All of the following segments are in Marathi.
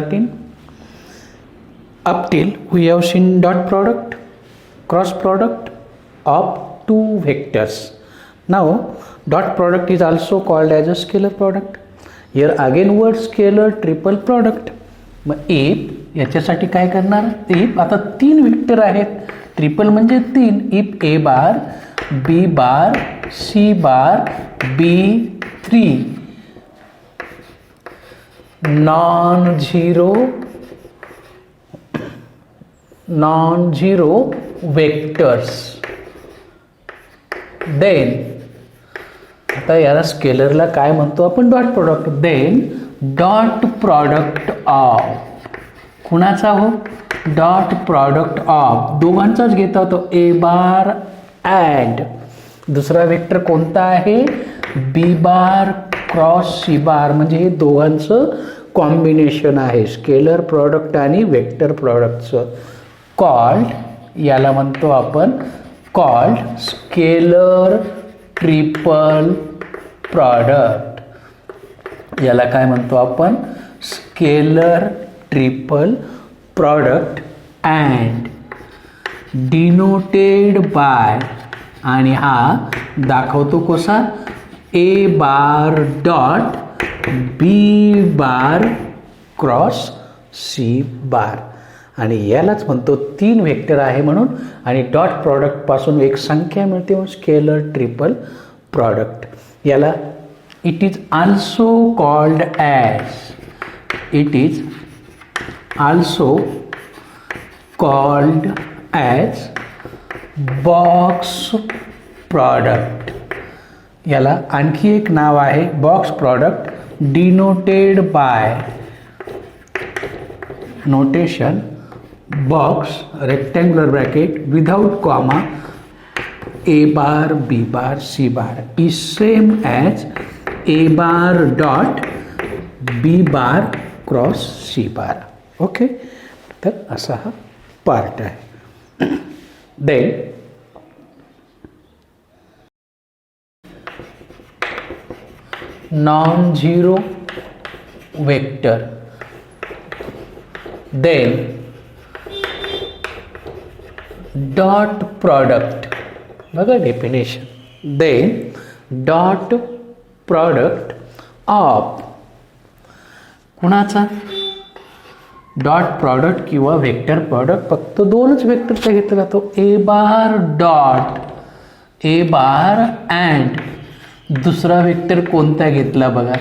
13. Up till we have seen dot product, cross product of two vectors. Now dot product is also called as a scalar product. Here again word scalar triple product. मग इफ याच्यासाठी काय करणार, इफ आता तीन वेक्टर आहेत, ट्रिपल म्हणजे तीन, if A bar B bar C bar B3 non-zero vectors, then आता याला स्केलरला काय म्हणतो आपण, dot product. Then dot product of कुणाचा हो, डॉट प्रॉडक्ट ऑफ दोघांचाच घेता होतो, ए बार अँड दुसरा वेक्टर कोणता आहे, बी बार क्रॉस सी बार, म्हणजे हे दोघांचं कॉम्बिनेशन आहे स्केलर प्रॉडक्ट आणि वेक्टर प्रॉडक्टचं. कॉल्ड याला म्हणतो आपण कॉल्ड स्केलर ट्रिपल प्रॉडक्ट. याला काय म्हणतो आपण, scalar triple product and denoted by, आणि हा दाखवतो कसा, A bar dot B bar cross C bar, आणि यालाच म्हणतो तीन वेक्टर आहे म्हणून, आणि डॉट प्रॉडक्टपासून एक संख्या मिळते म्हणून स्केलर ट्रिपल प्रॉडक्ट. याला it is also called as, it is also called as box product. याला आणखी एक नाव आहे box product, denoted by notation box rectangular bracket without comma A bar B bar C bar is same as A bar dot B bar cross C bar. Okay, तर असा हा पार्ट आहे. Then non-zero vector, then dot product, बघा definition, then dot product of कुणाचा, डॉट प्रॉडक्ट किंवा वेक्टर प्रॉडक्ट फक्त दोनच वेक्टरचा घेतला जातो, A bar dot A bar and दुसरा वेक्टर कोणता घेतला बघा,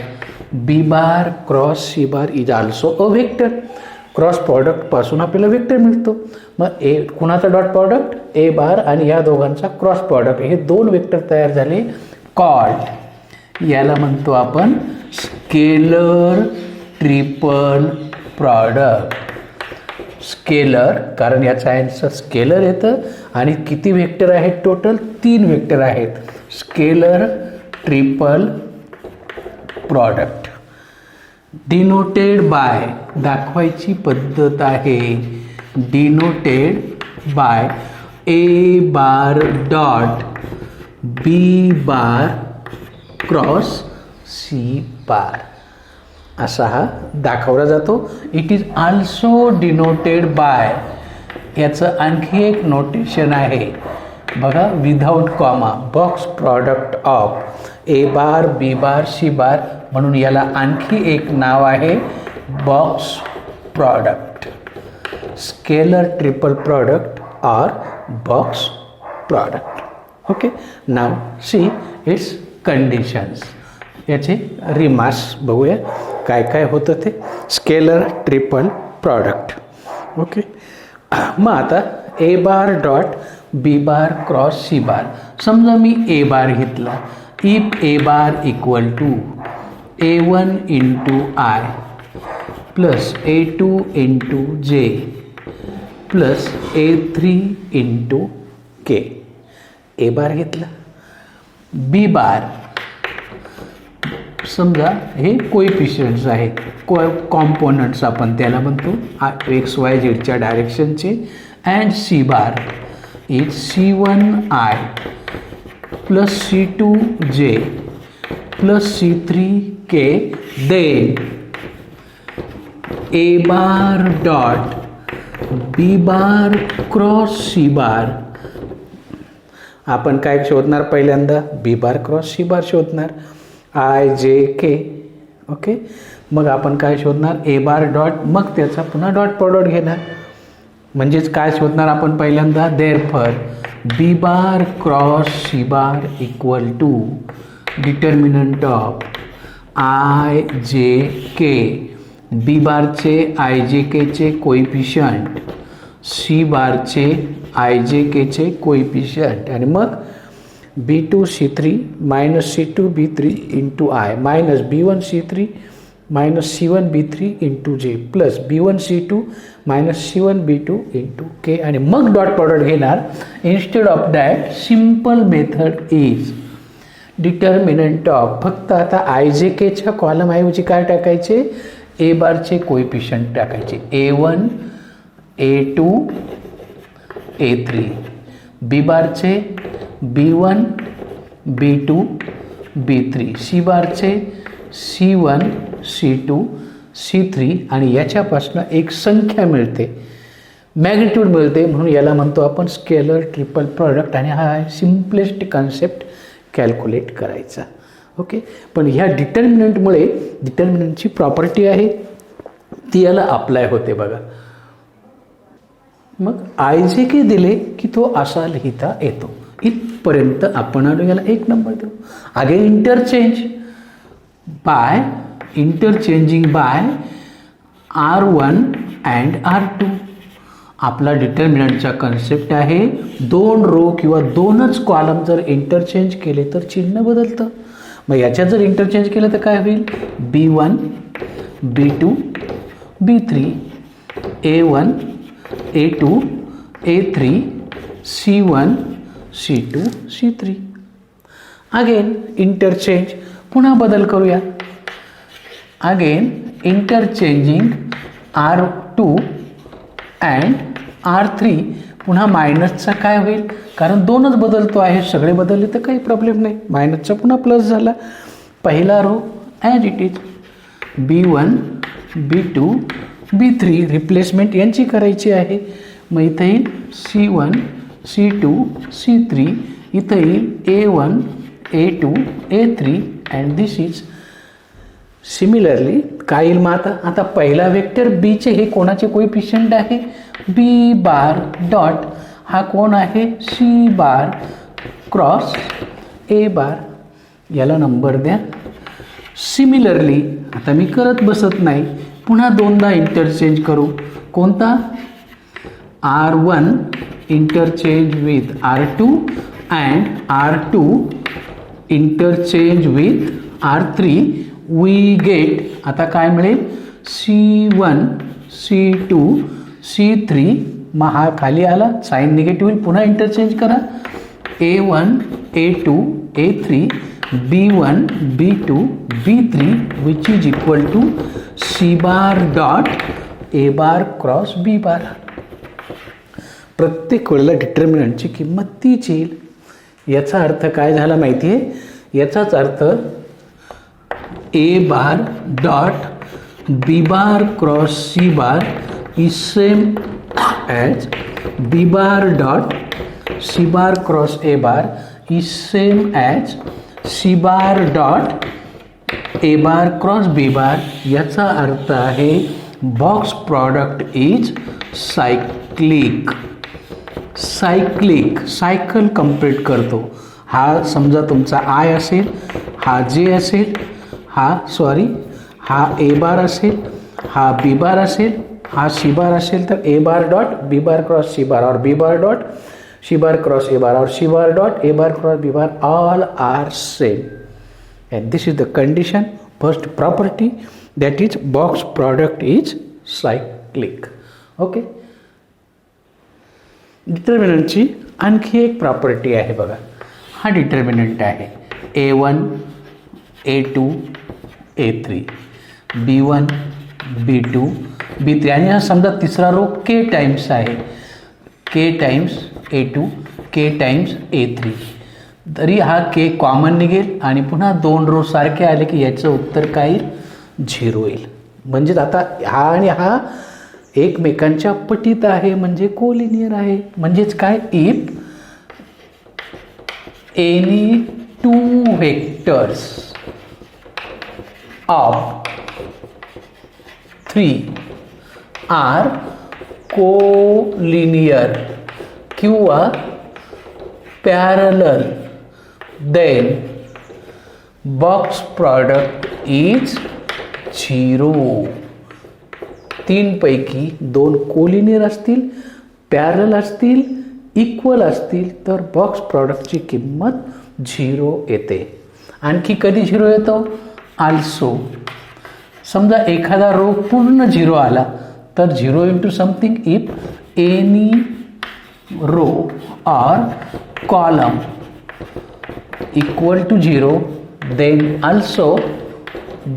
B bar cross C bar is also a vector. Cross प्रॉडक्टपासून आपल्याला वेक्टर मिळतो. मग ए कुणाचा डॉट प्रॉडक्ट, ए बार आणि या दोघांचा क्रॉस प्रॉडक्ट, हे दोन वेक्टर तयार झाले, कॉल्ड. याला म्हणतो आपण स्केलर ट्रिपल प्रॉडक्ट. स्केलर कारण याचा आन्सर स्केलर येतं, आणि किती वेक्टर आहेत टोटल, तीन वेक्टर आहेत. Scalar triple product. Denoted by दाखवायची पद्धत आहे, denoted by A bar dot B bar cross C bar असा हा दाखवला जातो. It is also denoted by, याचं आणखी एक नोटेशन आहे बघा, without comma, box product of A bar B bar C bar, म्हणून याला आणखी एक नाव आहे box product, scalar triple product or box product. Okay, now see its conditions. याचे रिमार्क्स बघूया काय काय होतं ते. Scalar triple product. ओके, मग आता A bar dot B bar cross C bar. समजा मी ए बार घेतला, if A bar equal to A1 into I plus A2 into J plus A3 into K. A bar घेतला. बी बार समजा हे कोएफिशियंट्स आहेत, कॉम्पोनंट्स आपण त्याला म्हणतो एक्स वाय झेडच्या डायरेक्शनचे. And C bar is C1I plus C2J plus C3K. Then A bar dot B bar cross C bar. आपण काय शोधणार पहिल्यांदा? बी बार क्रॉस सी बार शोधणार. I J K. ओके, मग आपण काय शोधणार? ए बार डॉट, मग त्याचा पुन्हा डॉट प्रॉडक्ट घेणार. म्हणजेच काय शोधणार आपण पहिल्यांदा? Therefore B bar cross C bar equal to determinant of I J K. B बारचे आय जे केचे कोइफिशियंट, सी बारचे आय जे केचे कोइफिशियंट, आणि मग B2 C3 minus C2 B3 into I minus B1 C3 minus C1 B3 into J plus B1 C2 minus C1 B2 into K. आणि मग डॉट प्रॉडक्ट घेणार. Instead of that simple method is determinant of, फक्त आता आय जे केच्या कॉलम ऐवजी काय टाकायचे? ए बारचे कोइफिशियंट टाकायचे. A1 A2 A3. बी बारचे B1 B2 B3. सी बारचे C1 C2 C3. आणि याच्यापासून एक संख्या मिळते, मॅग्निट्यूड मिळते, म्हणून याला म्हणतो आपण स्केलर ट्रिपल प्रॉडक्ट. आणि हा सिम्पलेस्ट कन्सेप्ट कॅल्क्युलेट करायचा. ओके, पण ह्या डिटर्मिनंटमुळे डिटर्मिनंटची प्रॉपर्टी आहे ती याला अप्लाय होते बघा. मग आय जे के दिले की तो असा लिहिता येतो. इथपर्यंत आपण आलो. याला 1 नंबर देऊ. Again interchanging by R1 and R2. आपला डिटर्मिनंटचा कन्सेप्ट आहे 2 रो किंवा 2च कॉलम जर इंटरचेंज केले तर चिन्ह बदलतं. मग याच्यात जर इंटरचेंज केलं तर काय होईल? B1 B2 B3 A1 A2 A3 C1 C2 C3. Again interchange, पुन्हा बदल करूया. Again interchanging R2 and R3. पुन्हा मायनसचा काय होईल? कारण 2च बदलतो आहे, सगळे बदलले तर काही प्रॉब्लेम नाही. मायनसचा पुन्हा प्लस झाला. पहिला row as it is B1 B2 B3. Replacement यांची करायची आहे. मग इथं येईल C1 C2 C3. इथं येईल A1 A2 A3 and this is similarly काय येईल? मग आता पहिला वेक्टर बीचे हे कोणाचे कोइफिशियंट आहे? बी बार डॉट हा कोण आहे? सी बार क्रॉस ए बार. याला नंबर द्या. सिमिलरली आता मी करत बसत नाही, पुन्हा 2दा इंटरचेंज करू. कोणता? R1 interchange with R2 and R2 interchange with R3. We get, आता काय मिळेल? C1 C2 C3. मग हा खाली आला, साईन निगेटिव्ह. पुन्हा इंटरचेंज करा. A1 A2 A3 B1 B2 B3 which is equal to C bar dot A bar cross B bar. प्रत्येक वेळेला डिटर्मिनंटची किंमत तीच येईल. याचा अर्थ काय झाला माहिती आहे? याचाच अर्थ A bar dot B bar cross C bar is same as B bar dot C bar cross A bar is same as C bar dot A bar cross B bar. याचा अर्थ आहे box product is cyclic. Cycle complete करतो. हा समजा तुमचा आय असेल, हा जे असेल, हा ए बार असेल, हा बी बार असेल, हा सी बार असेल, तर A bar dot B bar cross C bar और B bar dot C bar cross A bar और C bar dot A bar cross B bar all are same. And this is the condition, first property, that is box product is cyclic. Okay. डिटर्मिनंटची आणखी एक प्रॉपर्टी आहे बघा. हा डिटर्मिनंट आहे A1 A2 A3 B1 B2 B3 आणि हा समजा तिसरा रो K टाइम्स आहे. K times A2 K times A3. तरी हा K कॉमन निघेल आणि पुन्हा 2 रो सारखे आले की याचं उत्तर काय येईल? 0 येईल. म्हणजेच आता हा आणि हा एकमेकांच्या पटीत आहे म्हणजे कोलिनियर आहे. म्हणजेच काय, if any two vectors of 3 are collinear किंवा parallel then box product is 0. 3 पैकी 2 कोलिनियर असतील, पॅरलल असतील, इक्वल असतील तर बॉक्स प्रॉडक्टची किंमत 0 येते. आणखी कधी 0 येतो, आल्सो समजा एखादा रो पूर्ण 0 आला तर 0 into something, if any row or column equal to 0 then also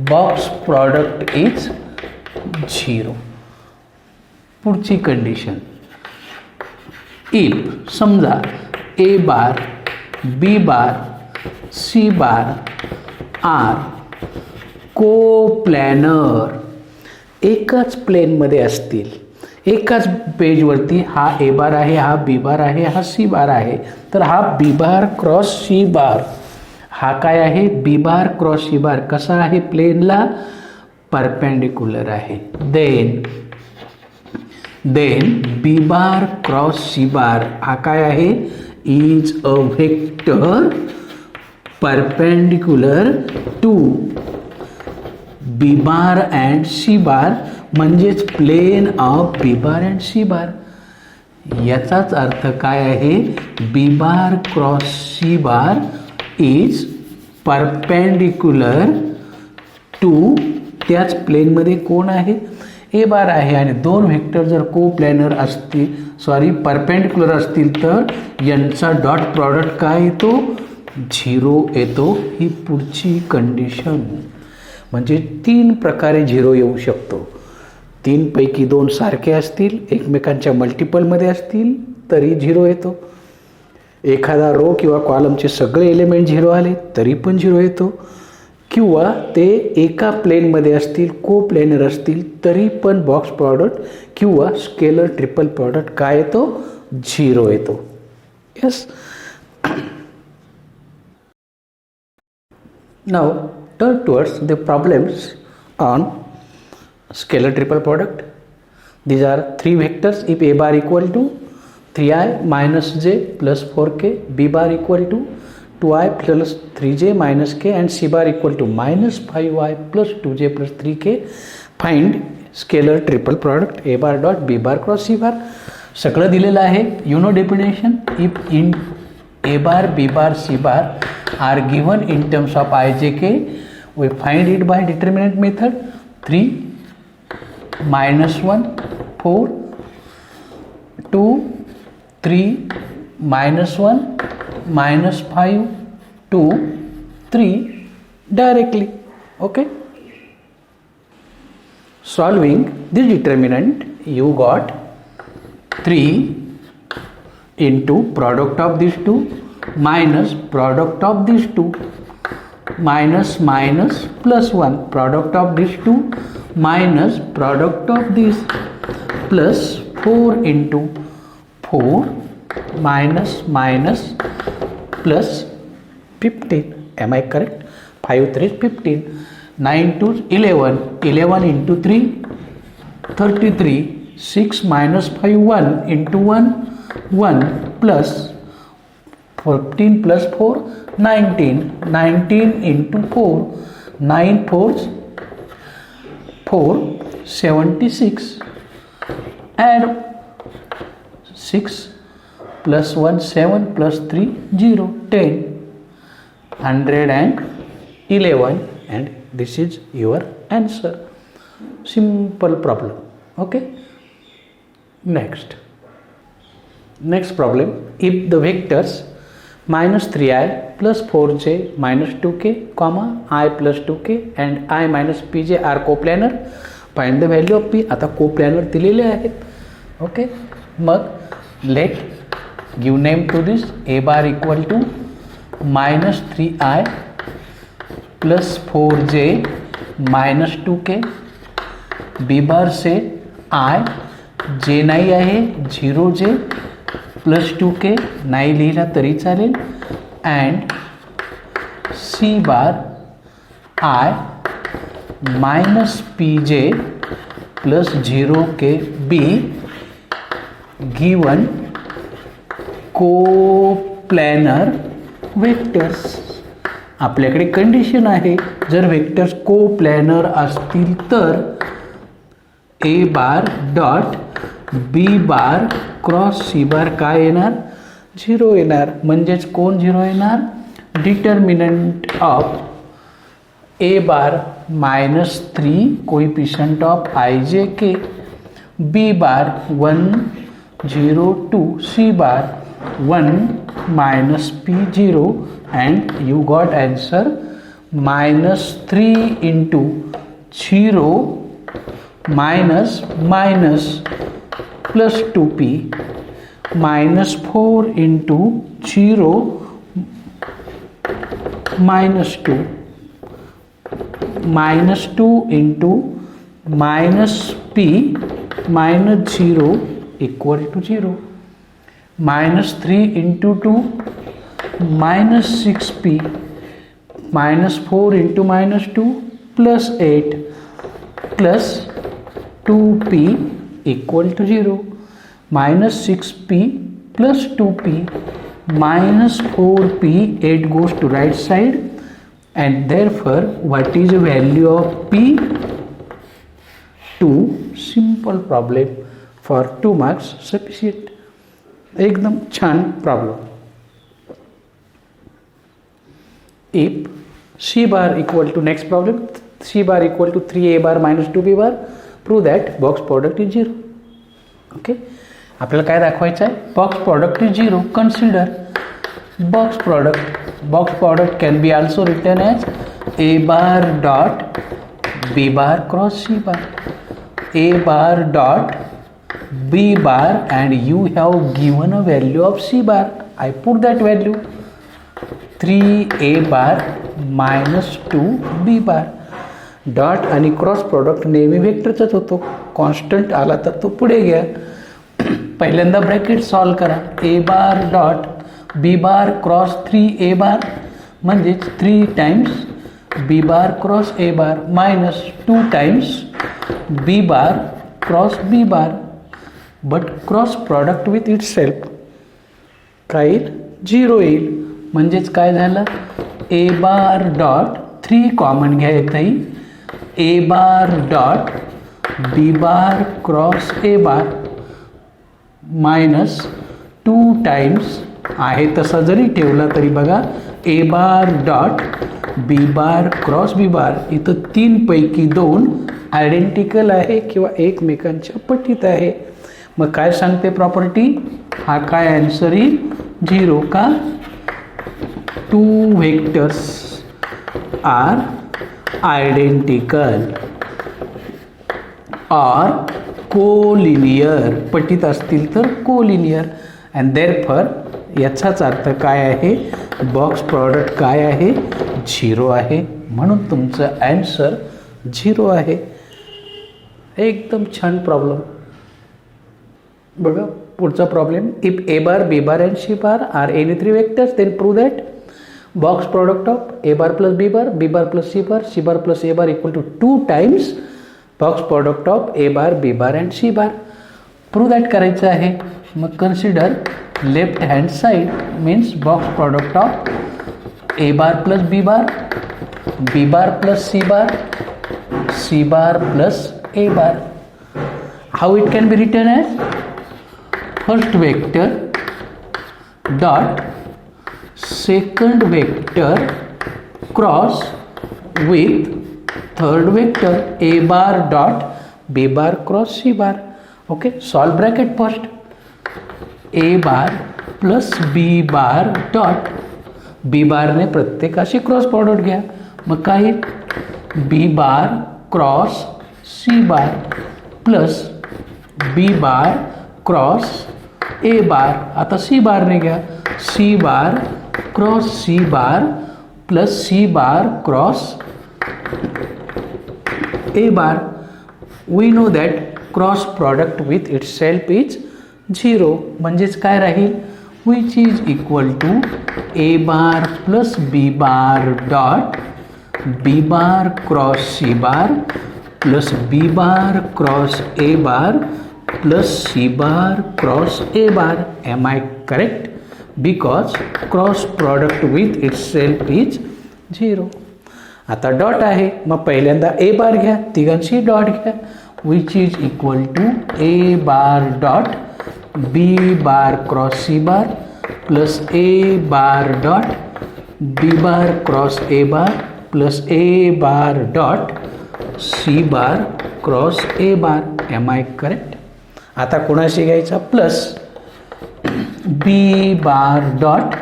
box product is 0. पुढची कंडिशन, इफ समजा A bar, B bar, C bar are coplanar, एकाच प्लेनमध्ये असतील, एकाच पेजवरती हा ए बार आहे, हा बी बार आहे, हा सी बार आहे, तर हा बी बार क्रॉस सी बार, हा काय आहे, बी बार क्रॉस सी बार कसा आहे, प्लेनला परपेंडिक्युलर आहे. Then B bar cross C bar हा काय आहे, is a vector perpendicular to B bar and C bar, म्हणजेच plane of B bar and C bar. याचाच अर्थ काय आहे, B bar cross C bar is perpendicular to, त्याच प्लेनमध्ये कोण आहे, ए बार आहे. आणि 2 व्हेक्टर जर कोप्लॅनर असतील, परपेंडिक्युलर असतील तर यांचा डॉट प्रॉडक्ट काय येतो, 0 येतो. ही पुढची कंडिशन. म्हणजे 3 प्रकारे 0 येऊ शकतो. 3 पैकी 2 सारखे असतील, एकमेकांच्या मल्टिपलमध्ये असतील तरी 0 येतो. एखादा रो किंवा कॉलमचे सगळे एलिमेंट 0 आले तरी पण 0 येतो. किंवा ते एका प्लेनमध्ये असतील, कोप्लेनर असतील तरी पण बॉक्स प्रॉडक्ट किंवा स्केलर ट्रिपल प्रॉडक्ट काय येतो, 0 येतो. Yes. Now turn towards the problems on scalar triple product. These are 3 vectors. If a bar equal to 3i minus j plus 4k, b bar equal to 2i plus 3j minus k and c bar equal to minus 5i plus 2j plus 3k, find scalar triple product a bar dot b bar cross c bar. सगळं दिलेलं आहे. You know definition. If in a bar, b bar, c bar are given in terms of I, j, k, we find it by determinant method. 3 minus 1 4, 2 3 minus 1 minus 5 2 3 directly. Okay, solving this determinant you got 3 into product of these two minus product of these two minus minus plus 1 product of these two minus product of these plus 4 into 4 minus minus plus 15. Am I correct? 5 3 is 15. 9 2 is 11. 11 into 3 33. 6 minus 5 1 into 1 1 plus 14 plus 4 19. 19 into 4 9 4 4 76. Add 6 plus 1 7 plus 3 0 10 111 and this is your answer. Simple problem. Okay, next problem. If the vectors minus 3i plus 4j minus 2k comma I plus 2k and I minus pj are coplanar, find the value of p. आता coplanar दिलेले आहेत. ओके, मग let give name to this. a bar equal to minus 3i plus 4j minus 2k, B bar से आय जे नाही आहे 0j प्लस 2k नाही लिहिला तरी चालेल and C bar I minus P J plus 0k be given coplanar vectors. आपल्याकडे कंडिशन आहे जर वेक्टर्स कोप्लॅनर असतील तर A bar dot B bar cross C bar काय येणार 0 येणार. म्हणजेच कोण 0 येणार determinant of A bar -3 coefficient of I J K B bar 1 0 2 C bar 1 minus p0 and you got answer -3 into 0 minus plus 2p -4 into 0 -2 -2 into -p -0 equal to 0 -3 into 2 -6p -4 into -2 plus 8 plus 2p equal to 0 -6p plus 2p -4p 8 goes to right side and therefore what is the value of p 2. Simple problem for 2 marks sufficient. एकदम छान problem. If C bar equal to next problem C bar equal to 3a bar - 2b bar prove that box product is 0. Okay आपल्याला काय दाखवायचं आहे box product is 0. Consider box product can be also written as A bar dot B bar cross C bar A bar dot b bar and you have given a value of c bar. I put that value 3a bar minus 2b bar. Dot आणि क्रॉस प्रॉडक्ट नेहमी वेक्टरचाच होतो. कॉन्स्टंट आला तर तो पुढे घ्या. पहिल्यांदा ब्रॅकेट सॉल्व करा. ए bar dot B bar cross 3a bar म्हणजेच 3 times B bar cross A bar minus 2 times B bar cross B bar but cross product with itself काय येईल 0 येईल. म्हणजेच काय झालं ए बार डॉट 3 कॉमन घ्या येतही A bar dot B bar cross A bar minus 2 times आहे तसा जरी ठेवला तरी बघा A bar dot B bar cross B बार इथं 3 पैकी 2 आयडेंटिकल आहे किंवा एकमेकांच्या पटीत आहे. मग काय सांगते प्रॉपर्टी हा काय आन्सर येईल 0 का 2 व्हेक्टर्स आर आयडेंटिकल और कोलिनियर पटीत असतील तर कोलिनियर अँड देअरफॉर याचाच अर्थ काय आहे बॉक्स प्रॉडक्ट काय आहे 0 आहे. म्हणून तुमचं आन्सर 0 आहे. एकदम छान प्रॉब्लेम. बघा पुढचा problem if A bar B bar and C bar are any 3 vectors then prove that box product of A bar plus B bar plus C bar plus A bar equal to 2 times box product of A bar B bar and C bar. Prove that करायचं आहे. मग consider left hand side means box product of A bar plus B bar plus C bar plus A bar. How it can be written as first vector dot second vector cross with third vector A bar dot B bar cross C bar. Okay solve bracket first A bar plus B bar dot B बारने प्रत्येकाशी क्रॉस प्रॉडक्ट घ्या. मग काय B bar cross C bar plus B bar cross A bar. आता सी बारने घ्या C bar cross C bar plus C bar cross A bar. We know that cross product with itself is 0. म्हणजेच काय राहील, which is equal to A bar plus B bar dot B bar cross C bar plus B bar cross A bar plus C bar cross A bar. Am I correct? Because cross product with itself is 0. आता डॉट आहे, मग पहिल्यांदा ए बार घ्या, तिघांची डॉट घ्या. Which is equal to A bar dot B bar cross C bar plus A bar dot B bar cross A bar plus A bar dot C bar cross A bar. Am I correct? आता कोणाशी घ्यायचा, plus B bar dot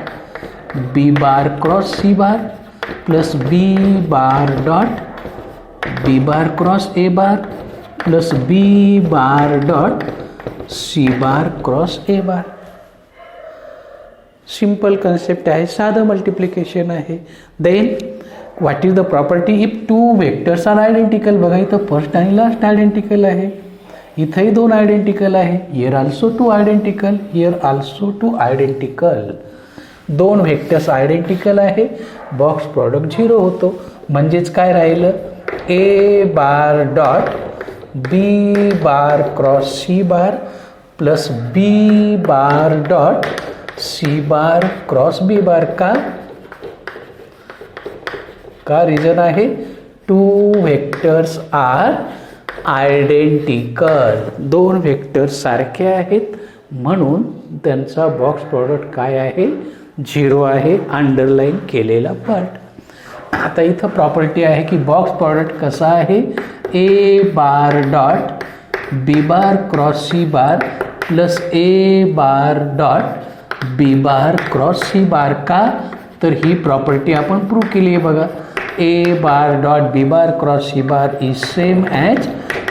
B bar cross C bar plus B bar dot B bar cross A bar plus B bar dot C bar cross A bar. Simple concept आहे, साधं मल्टिप्लिकेशन आहे. Then what is the property if two vectors are identical. बघा इथं फर्स्ट आणि लास्ट आयडेंटिकल आहे, इथंही 2 आयडेंटिकल आहे. Here also 2 identical, here also 2 identical. 2 vectors identical आहे, बॉक्स प्रॉडक्ट 0 होतो. म्हणजेच काय राहिलं, A bar dot B bar cross C bar plus B bar dot C bar cross B bar. का रिझन आहे, 2 व्हेक्टर्स आर आयडेंटिकल. 2 व्हेक्टर्स सारखे आहेत म्हणून त्यांचा बॉक्स प्रॉडक्ट काय आहे, 0 आहे. अंडरलाईन केलेला पार्ट. आता इथं प्रॉपर्टी आहे की बॉक्स प्रॉडक्ट कसा आहे, A bar dot B bar cross C bar plus A bar dot B bar cross C bar. का तर ही प्रॉपर्टी आपण प्रूव्ह केली आहे. बघा, A bar dot B bar cross C bar is same as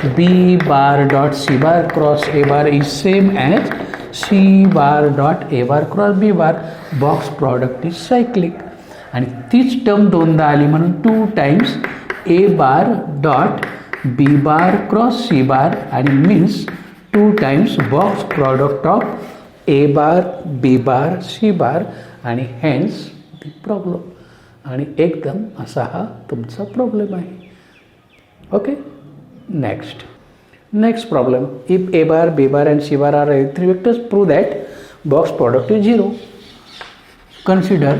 B bar dot C bar cross A bar is same as C bar dot A bar cross B bar. Box product is cyclic. आणि तीच टर्म 2दा आली म्हणून 2 times A bar dot B bar cross C bar आणि means 2 times box product of A bar B bar C bar आणि हेन्स दी प्रॉब्लेम. आणि एकदम असा हा तुमचा प्रॉब्लेम आहे. Okay, next problem. If A bar B bar and C bar are 3 vectors, prove that box product is 0. Consider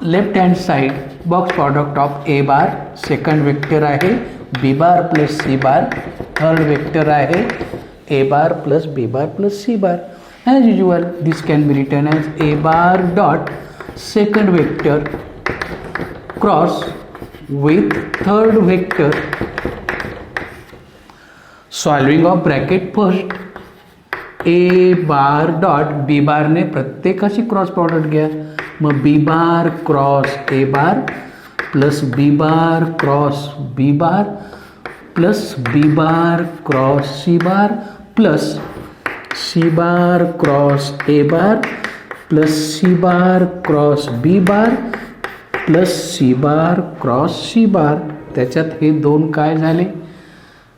left hand side box product of A bar, second vector आहे B bar plus C bar, third vector आहे A bar plus B bar plus C bar. As usual, this can be written as a bar dot second vector cross with third vector. Solving of bracket first. A bar dot B bar ने प्रत्येकाची क्रॉस प्रॉडक्ट घ्या. मग B bar cross A bar plus B bar cross B bar plus B bar cross C bar plus C bar cross A bar plus C bar cross B bar plus C bar cross C bar. त्याच्यात हे 2 काय झाले,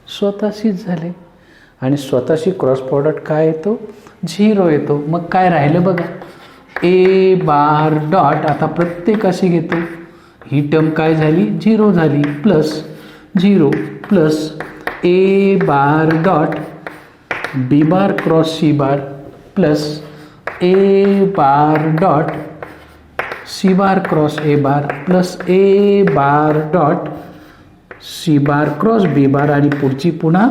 स्वतःशीच झाले. आणि स्वतःशी क्रॉस प्रॉडक्ट काय येतो, 0 येतो. मग काय राहिलं बघा, ए बार डॉट, आता प्रत्येकाशी घेतो, ही टर्म काय झाली, 0 झाली, plus 0 plus A bar dot B bar cross C bar plus A bar dot C bar cross A bar plus A bar dot C bar cross B bar. आणि पुढची पुन्हा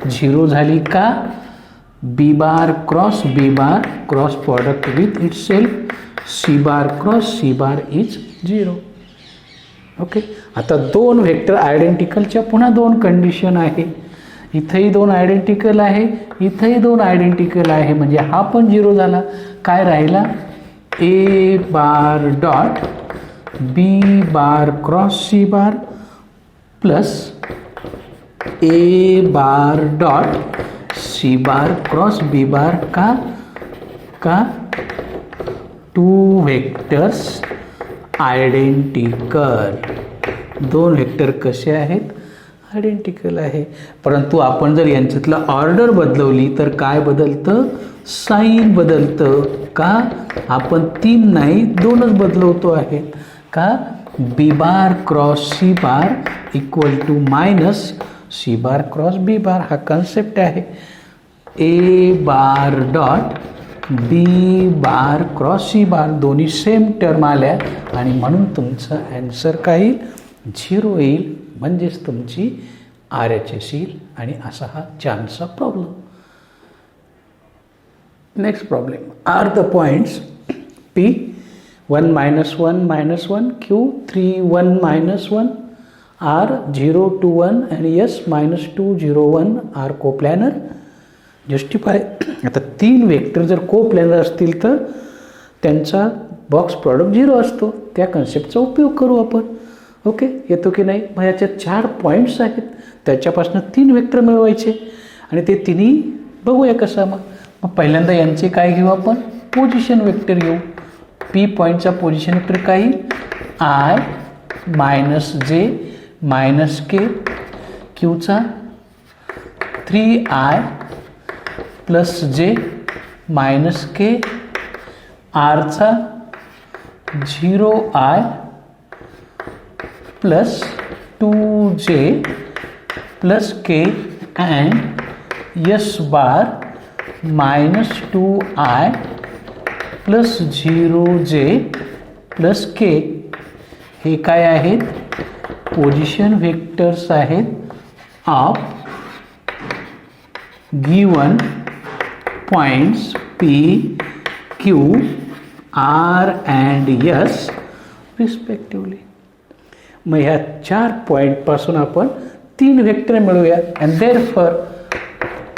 0 झाली. का, B bar cross B bar cross product with itself C bar cross C bar is 0. Okay, आता 2 व्हेक्टर आयडेंटिकलच्या पुन्हा 2 कंडिशन आहे. इथंही 2 आयडेंटिकल आहे, इथंही 2 आयडेंटिकल आहे. म्हणजे हा पण 0 झाला. काय राहिला, A bar dot B bar cross C bar plus A bar dot C bar cross B bar. का 2 व्हेक्टर्स आयडेंटिकल. 2 व्हेक्टर कसे आहेत, आयडेंटिकल आहे. परंतु आपण जर यांच्यातलं ऑर्डर बदलवली तर काय बदलतं? साईन बदलतं. का? आपण 3 नाही 2च बदलवतो आहे. का? B bar cross C bar equal to minus C bar cross B bar हा कन्सेप्ट आहे. A bar dot B bar cross C bar दोन्ही सेम टर्म आल्या आणि म्हणून तुमचं ॲन्सर काय येईल? 0 येईल. म्हणजेच तुमची RHS येईल. आणि असा हा चान्सचा problem. Next problem. Are the points P 1 -1 -1 Q 3 1 -1 R 0 2 1 and S -2 0 1 are coplanar. Justify. आता 3 वेक्टर जर कोप्लॅनर असतील तर त्यांचा बॉक्स प्रॉडक्ट 0 असतो. त्या कन्सेप्टचा उपयोग करू आपण. ओके, येतो की नाही? मग याच्यात 4 पॉईंट्स आहेत. त्याच्यापासून 3 वेक्टर मिळवायचे आणि ते तिन्ही बघूया कसं. मग पहिल्यांदा यांचे काय घेऊ आपण? पोझिशन वेक्टर घेऊ. P पॉईंटचा पोझिशन वेक्टर काय येईल? I -j -k. Qचा 3I + j -k. Rचा 0I + 2j + k and S bar -2I + 0j + k. हे काय आहेत? पोझिशन वेक्टर्स आहेत of given points P, Q, R and S respectively. मग ह्या 4 पॉईंटपासून आपण 3 वेक्टर मिळवूया. And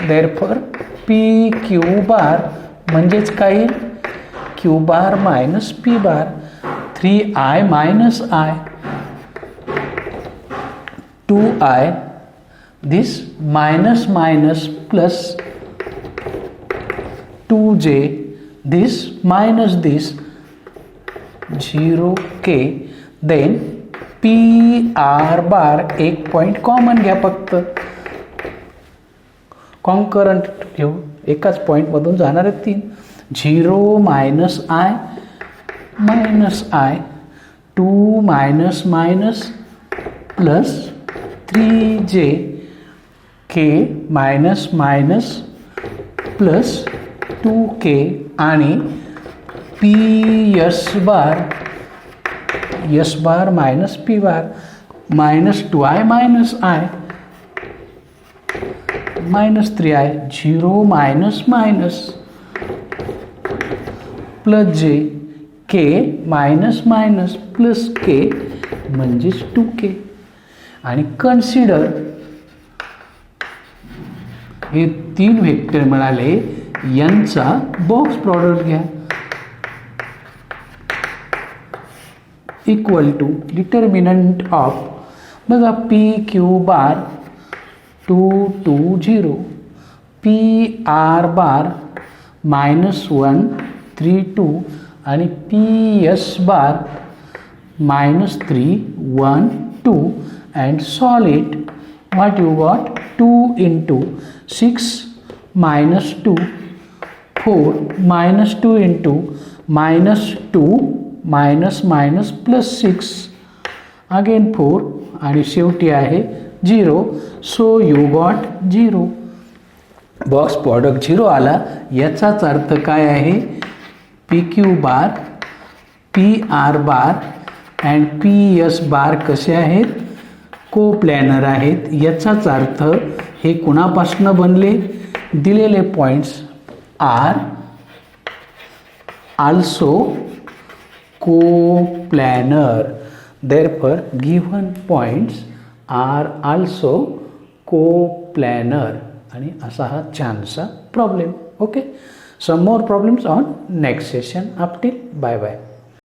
therefore P Q bar म्हणजेच काय येईल? Q bar minus P bar 3I - I 2I this minus plus 2j this minus this 0k. then PR बार एक पॉईंट कॉमन घ्या. फक्त कॉन्करंट घेऊ. एकाच पॉईंटमधून जाणार आहेत 3. 0 -I -I 2 plus 3j k plus 2k आणि PS bar S bar minus P bar -2I -I -3I 0 plus j k plus k म्हणजेच 2k. आणि कन्सिडर हे 3 वेक्टर मिळाले. यांचा बॉक्स प्रॉडक्ट घ्या. इक्वल टू डिटर्मिनंट ऑफ बघा P Q बार 2 2 0 P R बार -1 3 2 आणि PS bar -3 1 2 and solid. what you got? 2 into 6 minus 2 4 minus 2 into -2 minus plus 6 again 4 आणि शेवटी आहे 0. so you got 0. Box product 0 आला. याचाच अर्थ काय आहे? PQ bar PR bar and PS बार कसे आहेत? कोप्लॅनर आहेत. याचाच अर्थ हे कुणापासून बनले? दिलेले points are also coplanar. Therefore given points are also coplanar. आणि असा हा छानसा प्रॉब्लेम. Okay, some more problems on next session. Up till bye bye.